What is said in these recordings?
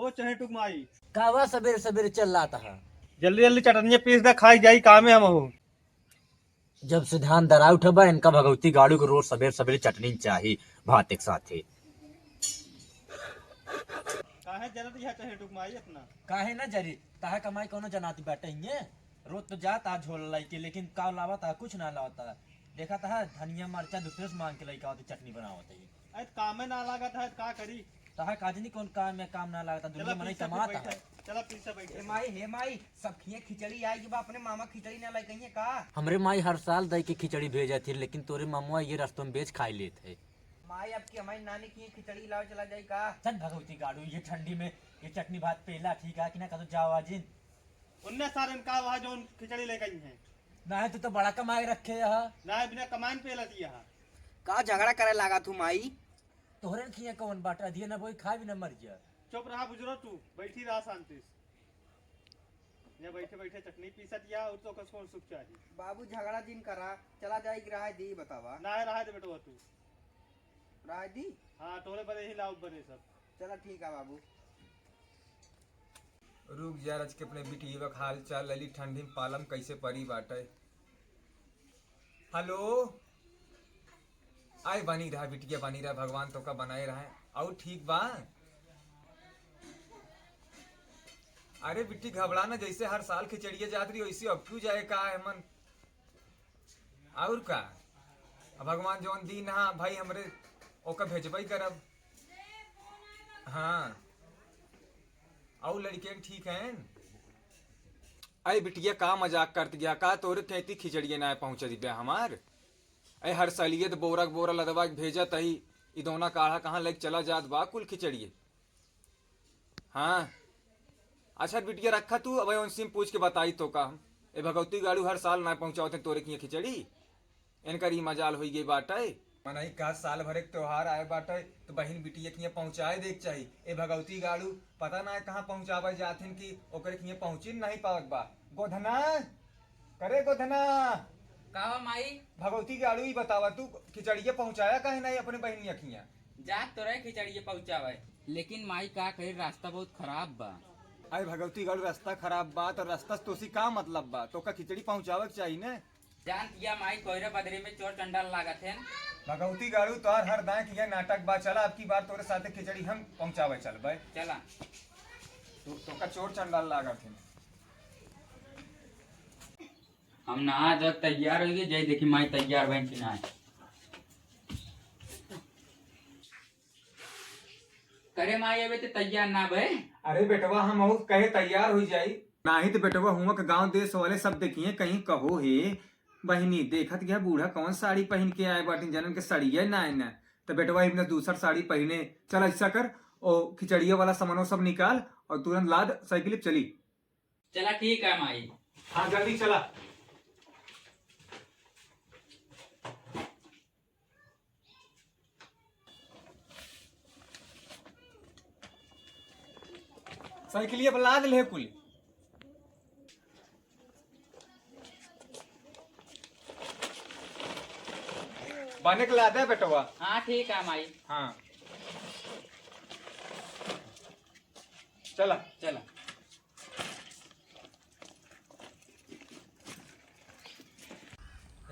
ओ चने टुक माई कावा सवेरे सवेरे चल रहा था। जल्दी जल्दी चटनिया पीस दे खाई जाई काम है हम हो। जब से ध्यान दरा उठबा इनका भगवती गाड़ू को रोज सवेरे सवेरे चटनी चाहिए भात एक साथ। काहे जरूरत है चने टुक माई अपना काहे ना जरी ताहा कमाई कोनो जनाती बैठे रोज तो जाता झोल लाई के लेकिन का लावता कुछ ना लावता। देखा था धनिया मरचा दूसरे से मांग के लइका होती चटनी बनावत है। अरे काम में ना लागत है का करी ताहा काजनी कौन काम में काम ना लागता दुनिया में नहीं कमाता है। चला पीछे बैठे हे माई सब खिए खिचड़ी आई बा अपने मामा खिचड़ी ना लाई कहिए का। हमरे माई हर साल दही की खिचड़ी भेजा थी लेकिन तोरे मामुआ ये रास्तों में बेच खाई लेते। माई अब की हमारी नानी की खिचड़ी लाओ चला जाए का। चल भगवती गाड़ू ये ठंडी में ये चटनी भात पेला ठीक है कि ना कदो जाओ आजिन उन्ने सारे का वहां जो खिचड़ी ले गई है ना है तो बड़ा कमाई रखे ना बिना कमान पे लती है का झगड़ा करे लगा तू माई। तोहरे खिया कौन बाटा दिए ना वही खा भी ना मर जा। चुप रहा बुजुर्ग तू बैठी रहा शांति से। ये बैठे बैठे चटनी पीसत या और तो कौन सुख चाहिए। बाबू झगड़ा जिन करा चला जाए रहा दी बतावा ना है रहा दे बेटो तू रहा दी। हाँ टोले बड़े ही लाभ बने सब। चला ठीक है बाबू। रुक जा रज के अपने बिटिया का हाल चाल लली ठंडी में पालम कैसे परी बाटे। हेलो आए बनी रहा बिटिया बनी रहा भगवान तो का बनाए रहा और ठीक बा। अरे बिट्टी घबरा ना जैसे हर साल खिचड़िया जात रही वैसे अब क्यों जाए का है मन और का भगवान जौन दी ना भाई हमरे ओका भेजबई करब। हाँ और लड़के ठीक हैं। अरे बिटिया का मजाक करत गया का तोरे कहती खिचड़िया ना पहुंचा दिव्या हमार। अरे हर सलिए तो बोरा बोरा लदवा के भेजा तही इदोना काढ़ा कहाँ लग चला जात बा कुल खिचड़िए। हाँ अच्छा बिटिया रखा तू अब उनसे पूछ के बताई तो का हम ए भगवती गाड़ू हर साल ना पहुंचाओ तोरे की खिचड़ी इनकर ही मजाल हो गई बाटे। मनाई का साल भर एक त्योहार आए बाटे तो बहन बिटिया के पहुंचाए देख चाहिए। ए भगवती गाड़ू पता ना कहाँ पहुंचावे जाथिन की ओकर के पहुंची नहीं पावत बा। गोधना करे गोधना का माई भगवती गाड़ू ही बतावा तू खिचड़िया पहुंचाया कहे नहीं अपने बहन अखियां जा तो रहे खिचड़ी पहुंचावे लेकिन माई का कहे रास्ता बहुत खराब बा। अरे भगवती गाड़ू रास्ता खराब बा तो रास्ता तो उसी का मतलब बा तो का खिचड़ी पहुंचावे के चाहिए ना। जान किया माई कोयरा बदरे में चोर चंडाल लागत है। भगवती गाड़ू तोहर हर दाएं किया नाटक बा चला अब की बार तोरे साथे खिचड़ी हम पहुंचावे चल भाई चला तो का चोर चंडाल लागत है। हम नहा जब तैयार हो गए जय देखी माई तैयार बहन की नहा करे माई अबे तो तैयार ना भे। अरे बेटवा हम और कहे तैयार हो जाई नाही तो बेटवा हुआ के गांव देश वाले सब देखिए कहीं कहो हे बहनी देखत गया बूढ़ा कौन साड़ी पहन के आए बाटी जनन के सड़िया ना है ना तो बेटवा इनने दूसर साड़ी पहने चल ऐसा कर और खिचड़िया वाला सामानों सब निकाल और तुरंत लाद साइकिल चली। चला ठीक है माई। हाँ जल्दी चला। साइकिलिया पर लाद ले कुल बने के लादे बेटवा। हाँ ठीक है माई। हाँ चला चला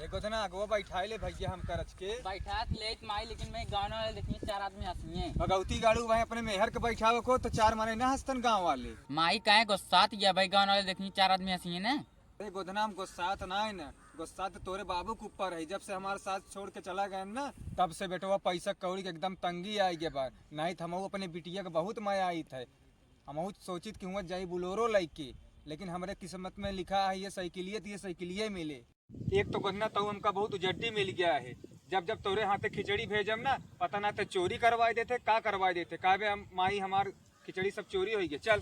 एगो तना अगवा बैठाई ले भैया हम करच के बैठा ले माई लेकिन मैं गाँव वाले देखिए चार आदमी हंसी भगवती गाड़ू भाई अपने मेहर के बैठावे को तो चार माने ना हंसतन गांव वाले। माई काहे गुस्सात गया भाई गाँव वाले देखिए चार आदमी हंसी है ना। अरे गोधना हम गुस्सात ना है ना गुस्सात तोरे बाबू के ऊपर है। जब से हमारे साथ छोड़ के चला गया ना तब से बेटवा पैसा कौड़ी के एकदम तंगी आई गए बार नहीं तो हम अपने बिटिया के बहुत माया आई थे। हम सोचित कि हुआ जाई बुलोरो लाइक के लेकिन हमारे किस्मत में लिखा है ये साइकिलिए मिले। एक तो गोधना तो हमका बहुत उजड्डी मिल गया है। जब जब तोरे हाथे खिचड़ी भेजम ना पता ना तो चोरी करवा देते का करवा देते का हम माई हमार खिचड़ी सब चोरी हो गई। चल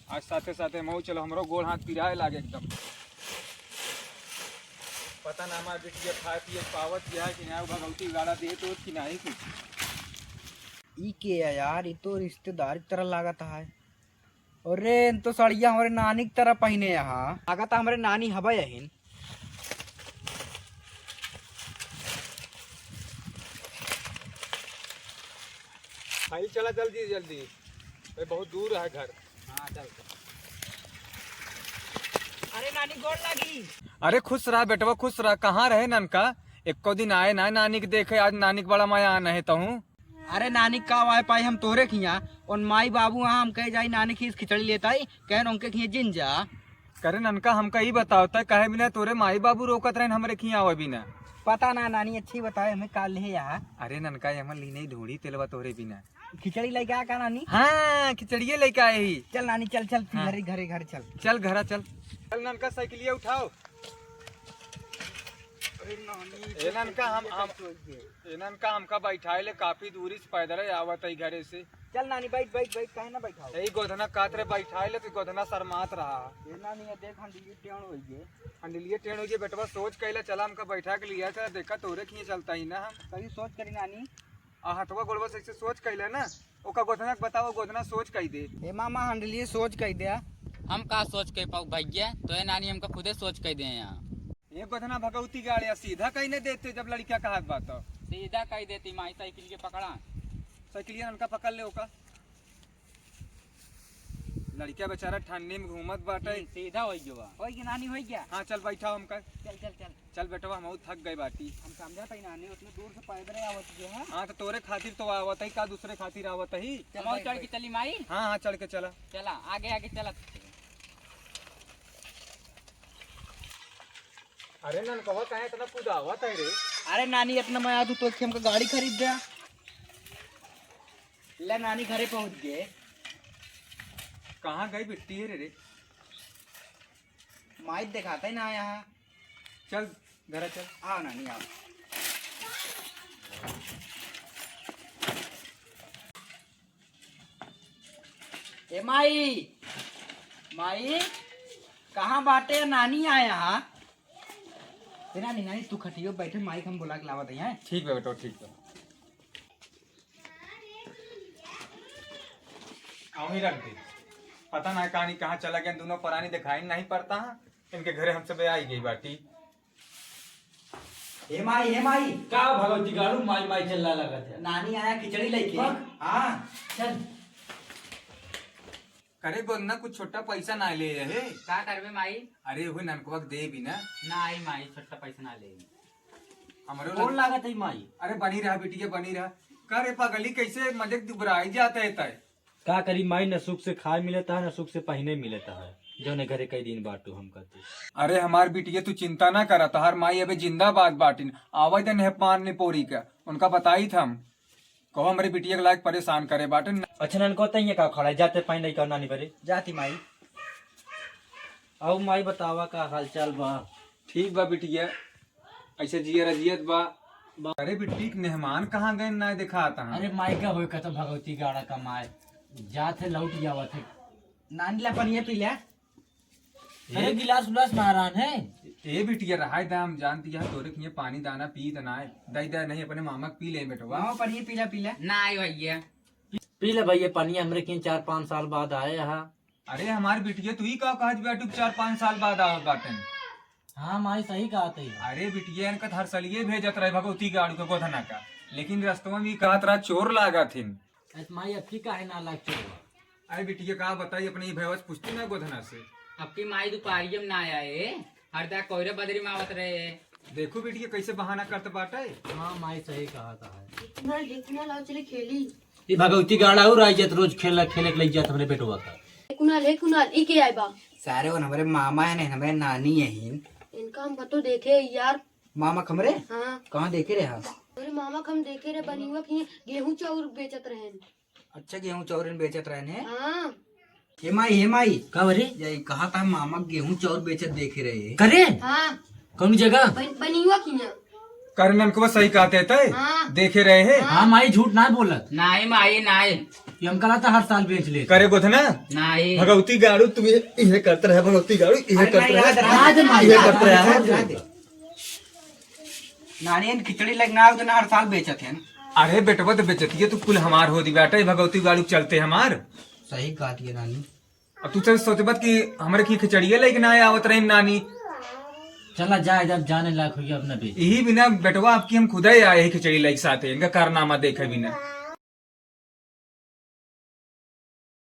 आज साथे साथे मऊ चलो हमरो गोल हाथ पिराए लागे एकदम पता ना हमारे बिटिया खाए पिए पावत किया है कि नहीं भगवती गाड़ा दे तो कि नहीं कुछ। ई के यार ये तो रिश्तेदार की तरह लागत है। अरे तो सड़िया हमारे नानी की तरह पहने यहाँ लागत हमारे नानी हवा यही भाई चला जल्दी जल्दी, भाई बहुत दूर है घर। हाँ चल। अरे नानी गोड़ लगी। अरे खुश रहा बेटवा, खुश रहा। कहाँ रहे ननका? एको दिन आए ना नानी के देखे, आज नानी के बड़ा माया आना है तहूँ। अरे नानी का आए पाई हम तोरे खिया और माई बाबू वहाँ हम कहे जाई नानी खीस खिचड़ी लेता ही कह उनके खिए जिन जा। करे ननका हमका ही बताओता कहे बिना तोरे माई बाबू रोकत रहे हमारे खिया आवे बिना। पता ना नानी अच्छी बताए हमें काल ले यहाँ। अरे ननका हमर लीने ढूंढी तेलवा तोरे बिना। खिचड़ी लेके आ का नानी? हाँ खिचड़िए लेके आए ही। चल नानी चल चल हाँ। घरे घर चल। चल घरा चल। चल ननका साइकिलिया उठाओ। ए ननका हमका बैठाए ले काफी दूरी से पैदल आवत है घरे से। चल नानी बैठ बैठ बैठ कहे ना बैठाओ। यही गोधना कातरे बैठाए ले तो गोधना शर्मात रहा। ये नानी ये देख हम दिल्ली टेढ़ हो गए। अंडलिए टेढ़ हो गई बेटवा, सोच कैला चला हमका बैठा के लिया चला, देखा तोरे खिए चलता ही ना हम। कभी सोच करी नानी। हथवा गोड़वा से सोच कैला ना, ओका गोधना के बताओ गोधना सोच कई दे। हे मामा हंडलिए सोच कह दिया। हम का सोच के पाऊ भैया, तो ये नानी हमका खुदे सोच के दे यहाँ। ये गोधना भगवती गाड़िया सीधा कहीं नहीं देते जब लड़किया का हाथ बात हो। सीधा कह देती माई साइकिल के पकड़ा। साइकिलिया ननका पकड़ ले ओका। लड़किया बेचारा ठंडी में घूमत बाटे। सीधा हो गया। हो गया नानी हो गया। हाँ चल बैठा हमका। चल चल चल। चल बेटवा हम बहुत थक गए बाटी। हम समझा पाई नानी उतने दूर से पैदल आवत जो है। हाँ तो तोरे खातिर तो आवत है का दूसरे खातिर आवत है। चलो चढ़ के चली माई। हाँ हाँ चढ़ के चला। चला आगे आगे चला। अरे ननकवा कहे इतना कुदावत है रे। अरे नानी इतना मैं आदू तो हमको गाड़ी खरीद दिया। ले नानी घरे पहुंच गए। कहाँ गई बिट्टी है रे? माई दिखाता ही ना यहाँ। चल घर चल। आओ नानी आओ। ए माई माई कहाँ बाटे? नानी आए यहाँ। नानी नानी तू खटियो बैठे, माई हम बुला के लावत है। ठीक है बेटा ठीक है। आओ ही रख दे। पता ना कहानी कहाँ चला गया, दोनों पुरानी दिखाई नहीं पड़ता है। इनके घरे हमसे बे आई गई बाटी। हे माई का भगवती गाड़ू माई माई चलने लगा था। नानी आया खिचड़ी लेके। हाँ चल करे गोदना कुछ छोटा पैसा ना ले रहे। का करबे माई? अरे वो ननकवा के दे भी ना। ना आई माई, छोटा पैसा ना ले। हमारे कौन लागत है माई? अरे बनी रहा बिटिया बनी रहा। करे पगली कैसे मजे दुबराई जाता है तय। का करी माई, न सुख से खाए मिलता है न सुख से पहने मिलता है। जो ने घरे कई दिन बाटू हम कहते। अरे हमार बिटिया तू चिंता ना करा, तहार माई अबे जिंदाबाद बाटिन। आवेदन है पान ने पोरी का, उनका बताई था हम। कहो हमारी बिटिया के लायक परेशान करे बाटिन। अच्छा नन कहते हैं का खड़ा है, जाते पाई नहीं करना नहीं बरे। जाती माई। अब माई बतावा का हालचाल बा? ठीक बा बिटिया, ऐसे जिया रजियत बा। अरे बिट्टी मेहमान कहाँ गए ना दिखाता है। अरे माई का होए तो भगवती गाड़ा कमाए जाते लौट जावत है। नानी ला पानी पी ले। अरे गिलास उलास महारान है। ए बिटिया रहा दाम जानती है तोरे के पानी दाना पी दनाए दई दे नहीं अपने मामा पी ले बेटवा। मामा पानी पी ले। ना आई भैया। पी ले भैया पानी, हमरे के 4-5 साल बाद आए यहाँ। अरे हमारी बिटिया तू ही का कहत बेटू 4-5 साल बाद आवत बाटन। हाँ माई सही कहा थी। अरे बिटिया इनका हर सलिए भेजत रहे भगवती गाड़ू के गोधना का, लेकिन रास्तों में कहत रहा चोर लागा थिन। माई अब की काहे ना लाग चोर? अरे बिटिया का बताई अपनी भैवस पूछती ना गोधना से। अब की माई दोपहरिया में ना आए, हरदा कोयरे बदरी में आवत रहे। देखो बिटिया कैसे बहाना करते बाटे। हाँ माई सही कहा था। कुणाल लाओ चले खेली। ये भगवती गाड़ा और आई जात रोज खेले खेले के लग जात हमरे बेटवा का। कुणाल ई के आए बा। सारे वो हमारे मामा है ना, हमारे नानी है। इनका हम तो देखे यार। मामा खमरे हाँ कहाँ देखे रहे? हाँ अरे मामा हम देखे रहे बनी हुआ कि गेहूं चाउर बेचत रहे। अच्छा गेहूं चौरन बेचत रहे। हाँ हे माई का बरे? यही कहा था मामा गेहूं चाउर बेचत देखे रहे। करे हाँ कौन जगह? बनी हुआ कि ना। करनन को सही कहते थे, हाँ। देखे रहे हैं। हाँ माई झूठ ना बोलत। ना आई माई ना आई। ये हम कहा था हर साल बेच ले। करे गोधना ना आई। भगवती गाड़ू तुम ये करते रहे। भगवती गाड़ू ये करते रहे। नानी ने खिचड़ी लगना तो हर साल बेचत है। अरे बेटवा तो बेचती है तू कुल हमार होती बेटा, भगवती गाड़ू चलते हमार। सही कहा थी नानी। अब तू तो सोचबत कि हमारे की खिचड़िया लेकिन आए आवत रही नानी। चला जाए जब जाने लायक हो गया अपना बेच। यही बिना बेटवा आपकी हम खुदा ही आए हैं खिचड़ी लाइक साथ है, इनका कारनामा देखे बिना।